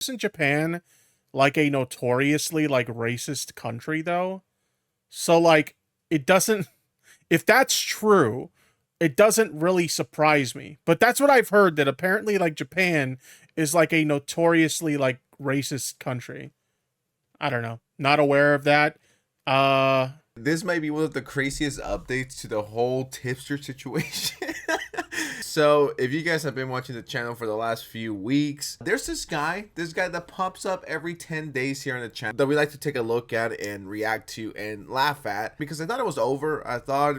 Isn't Japan like a notoriously like racist country though? So like it doesn't if that's true, it doesn't really surprise me. But that's what I've heard, that apparently like Japan is like a notoriously like racist country. I don't know. Not aware of that. Uh This might be one of the craziest updates to the whole tipster situation. So, if you guys have been watching the channel for the last few weeks, there's this guy that pops up every 10 days here on the channel that we like to take a look at and react to and laugh at, because I thought it was over. I thought,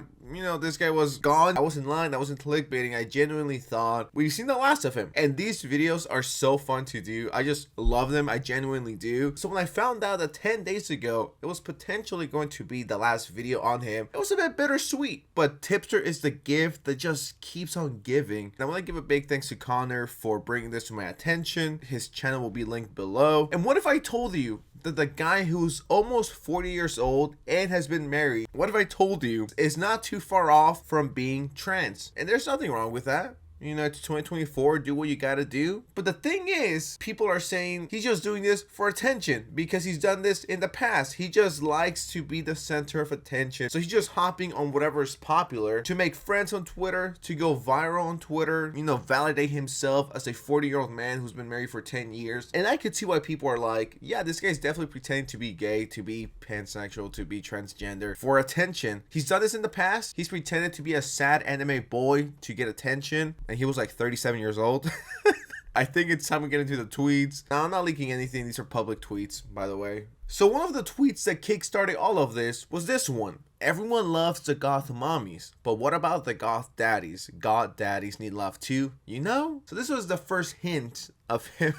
this guy was gone. I wasn't lying. I wasn't clickbaiting. I genuinely thought we've seen the last of him. And these videos are so fun to do. I just love them. I genuinely do. So when I found out that 10 days ago, it was potentially going to be the last video on him, it was a bit bittersweet. But Tipster is the gift that just keeps on giving. And I want to give a big thanks to Connor for bringing this to my attention. His channel will be linked below. And what if I told you that the guy who's almost 40 years old and has been married, what if I told you is not too far off from being trans? And there's nothing wrong with that. It's 2024, do what you gotta do. But the thing is, people are saying he's just doing this for attention because he's done this in the past. He just likes to be the center of attention. So he's just hopping on whatever is popular to make friends on Twitter, to go viral on Twitter, validate himself as a 40-year-old man who's been married for 10 years. And I could see why people are like, yeah, this guy's definitely pretending to be gay, to be pansexual, to be transgender for attention. He's done this in the past. He's pretended to be a sad anime boy to get attention. And he was like 37 years old. I think it's time we get into the tweets. Now, I'm not leaking anything. These are public tweets, by the way. So one of the tweets that kickstarted all of this was this one. Everyone loves the goth mommies, but what about the goth daddies? Goth daddies need love too, So this was the first hint of him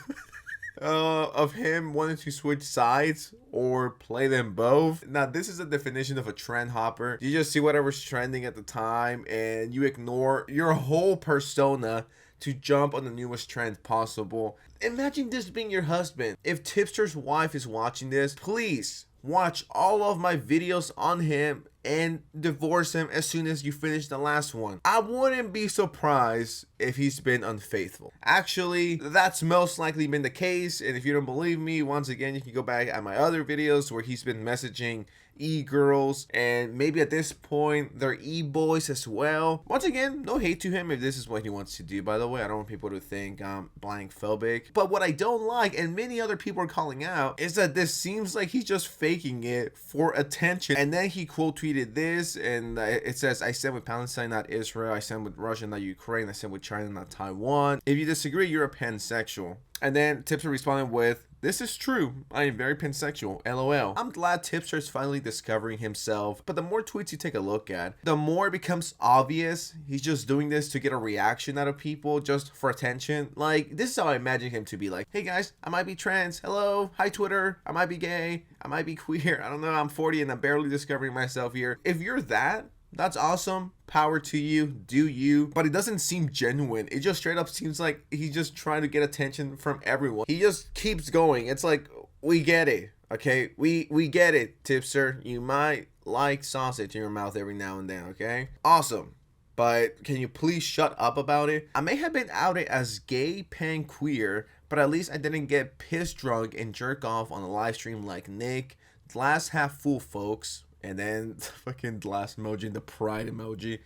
of him wanting to switch sides or play them both. Now, this is a definition of a trend hopper. You just see whatever's trending at the time and you ignore your whole persona to jump on the newest trend possible. Imagine this being your husband. If Tipster's wife is watching this, please watch all of my videos on him and divorce him as soon as you finish the last one. I wouldn't be surprised if he's been unfaithful. Actually, that's most likely been the case, and if you don't believe me, once again, you can go back at my other videos where he's been messaging e-girls, and maybe at this point they're e-boys as well. Once again, no hate to him if this is what he wants to do, by the way. I don't want people to think I'm blank phobic. But what I don't like, and many other people are calling out, is that this seems like he's just faking it for attention. And then he quote tweeted this, and it says, I stand with Palestine, not Israel. I stand with Russia, not Ukraine. I stand with China, not Taiwan. If you disagree, you're a pansexual. And then Tipster responded with, this is true. I am very pansexual. LOL. I'm glad Tipster is finally discovering himself, but the more tweets you take a look at, the more it becomes obvious he's just doing this to get a reaction out of people, just for attention. Like, this is how I imagine him to be like, hey guys, I might be trans. Hello. Hi Twitter. I might be gay. I might be queer. I don't know. I'm 40 and I'm barely discovering myself here. If you're that, that's awesome. Power to you. Do you. But it doesn't seem genuine. It just straight up seems like he's just trying to get attention from everyone. He just keeps going. It's like, we get it. Okay? We get it, Tipster. You might like sausage in your mouth every now and then, okay? Awesome. But can you please shut up about it? I may have been outed as gay, pan, queer, but at least I didn't get pissed drunk and jerk off on a live stream like Nick. Glass half full, folks. And then the fucking glass emoji and the pride emoji.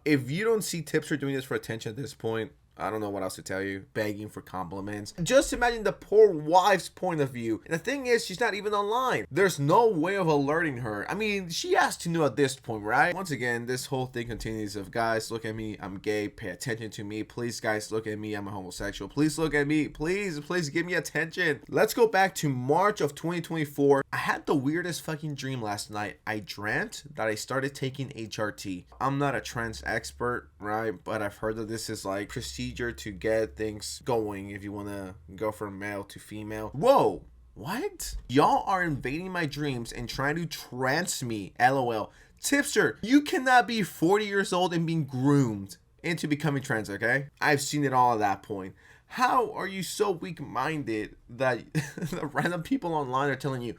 If you don't see Tipster doing this for attention at this point, I don't know what else to tell you. Begging for compliments. Just imagine the poor wife's point of view. And the thing is, she's not even online. There's no way of alerting her. I mean, she has to know at this point, right? Once again, this whole thing continues of, guys, look at me. I'm gay. Pay attention to me. Please, guys, look at me. I'm a homosexual. Please look at me. Please give me attention. Let's go back to March of 2024. I had the weirdest fucking dream last night. I dreamt that I started taking HRT. I'm not a trans expert, right? But I've heard that this is like procedure to get things going if you want to go from male to female. Whoa, what? Y'all are invading my dreams and trying to trans me. LOL. Tipster, you cannot be 40 years old and being groomed into becoming trans, okay? I've seen it all at that point. How are you so weak-minded that the random people online are telling you,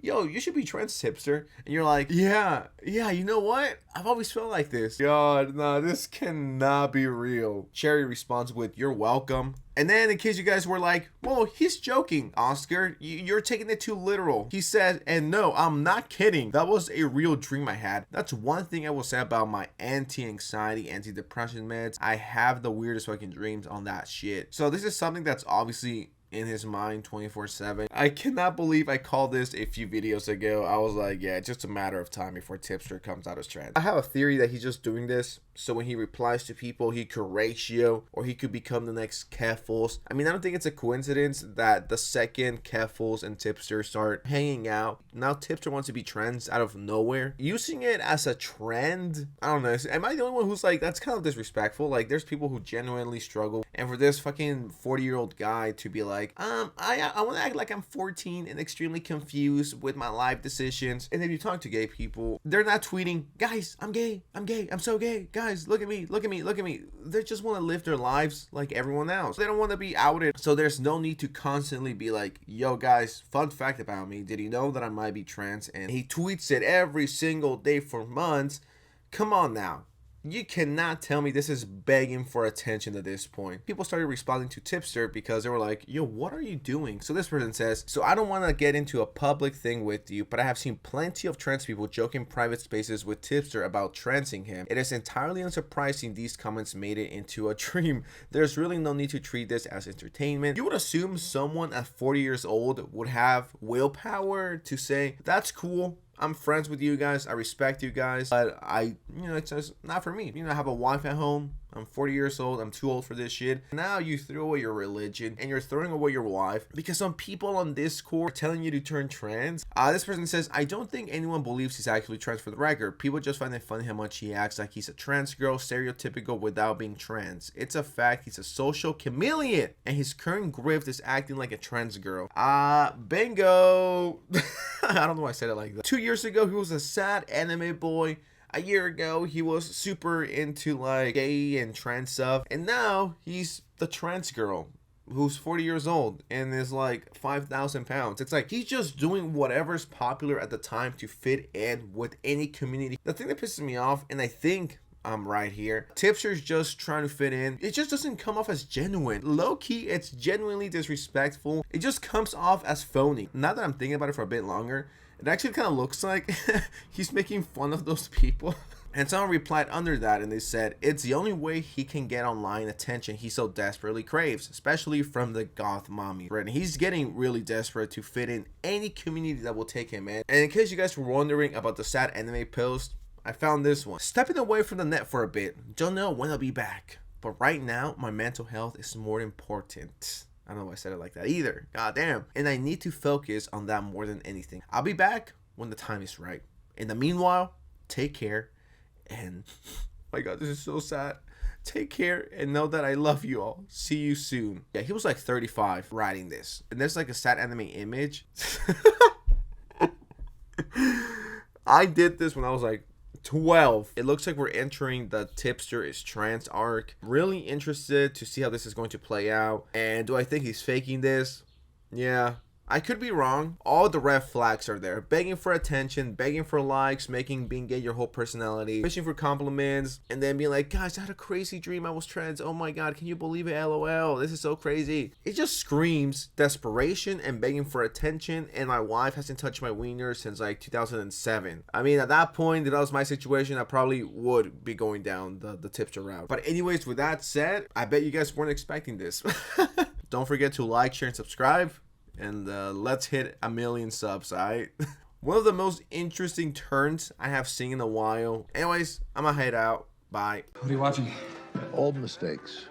yo, you should be trans, Tipster? And you're like, yeah, you know what? I've always felt like this. God, no, this cannot be real. Cherry responds with, you're welcome. And then in case you guys were like, well, he's joking, Oscar, you're taking it too literal. He said, and no, I'm not kidding. That was a real dream I had. That's one thing I will say about my anti-anxiety, anti-depression meds. I have the weirdest fucking dreams on that shit. So this is something that's obviously in his mind 24/7. I cannot believe I called this a few videos ago. I was like, yeah, it's just a matter of time before Tipster comes out as trans. I have a theory that he's just doing this so when he replies to people, he could ratio, or he could become the next Keffals. I mean, I don't think it's a coincidence that the second Keffals and Tipster start hanging out, now Tipster wants to be trans out of nowhere. Using it as a trend, I don't know. Am I the only one who's like, that's kind of disrespectful? Like, there's people who genuinely struggle, and for this fucking 40-year-old guy to be like, I want to act like I'm 14 and extremely confused with my life decisions. And if you talk to gay people, they're not tweeting, guys, I'm gay, I'm so gay, guys, look at me. They just want to live their lives like everyone else. They don't want to be outed. So there's no need to constantly be like, yo guys, fun fact about me, did you know that I might be trans? And he tweets it every single day for months. Come on now. You cannot tell me this is begging for attention at this point. People started responding to Tipster because they were like, yo, what are you doing? So this person says, so I don't want to get into a public thing with you, but I have seen plenty of trans people joke in private spaces with Tipster about transing him. It is entirely unsurprising these comments made it into a dream. There's really no need to treat this as entertainment. You would assume someone at 40 years old would have willpower to say, that's cool, I'm friends with you guys, I respect you guys, but it's just not for me. I have a wife at home, I'm 40 years old, I'm too old for this shit. Now you throw away your religion and you're throwing away your wife because some people on Discord are telling you to turn trans. This person says, I don't think anyone believes he's actually trans for the record. People just find it funny how much he acts like he's a trans girl, stereotypical without being trans. It's a fact, he's a social chameleon and his current grift is acting like a trans girl. Bingo. I don't know why I said it like that. 2 years ago, he was a sad anime boy. A year ago, he was super into like gay and trans stuff. And now he's the trans girl who's 40 years old and is like 5,000 pounds. It's like he's just doing whatever's popular at the time to fit in with any community. The thing that pisses me off, and I think I'm right here, Tipster's just trying to fit in. It just doesn't come off as genuine. Low-key, it's genuinely disrespectful. It just comes off as phony. Now that I'm thinking about it for a bit longer, it actually kind of looks like he's making fun of those people. And someone replied under that and they said, it's the only way he can get online attention he so desperately craves, especially from the goth mommy. Right? And he's getting really desperate to fit in any community that will take him in. And in case you guys were wondering about the sad anime post, I found this one. Stepping away from the net for a bit. Don't know when I'll be back. But right now, my mental health is more important. I don't know why I said it like that either. God damn. And I need to focus on that more than anything. I'll be back when the time is right. In the meanwhile, take care. And, oh my God, this is so sad. Take care and know that I love you all. See you soon. Yeah, he was like 35 writing this. And there's like a sad anime image. I did this when I was like 12. It looks like we're entering the Tipster is trans arc. Really interested to see how this is going to play out. And do I think he's faking this? Yeah. I could be wrong. All the red flags are there. Begging for attention, begging for likes, making being gay your whole personality, wishing for compliments, and then being like, guys, I had a crazy dream I was trans. Oh my God, can you believe it? LOL. This is so crazy. It just screams desperation and begging for attention, and my wife hasn't touched my wiener since like 2007. I mean, at that point, if that was my situation, I probably would be going down the Tipster route. But anyways, with that said, I bet you guys weren't expecting this. Don't forget to like, share, and subscribe. And let's hit 1 million subs, alright? One of the most interesting turns I have seen in a while. Anyways, I'm gonna head out. Bye. What are you watching? Old mistakes.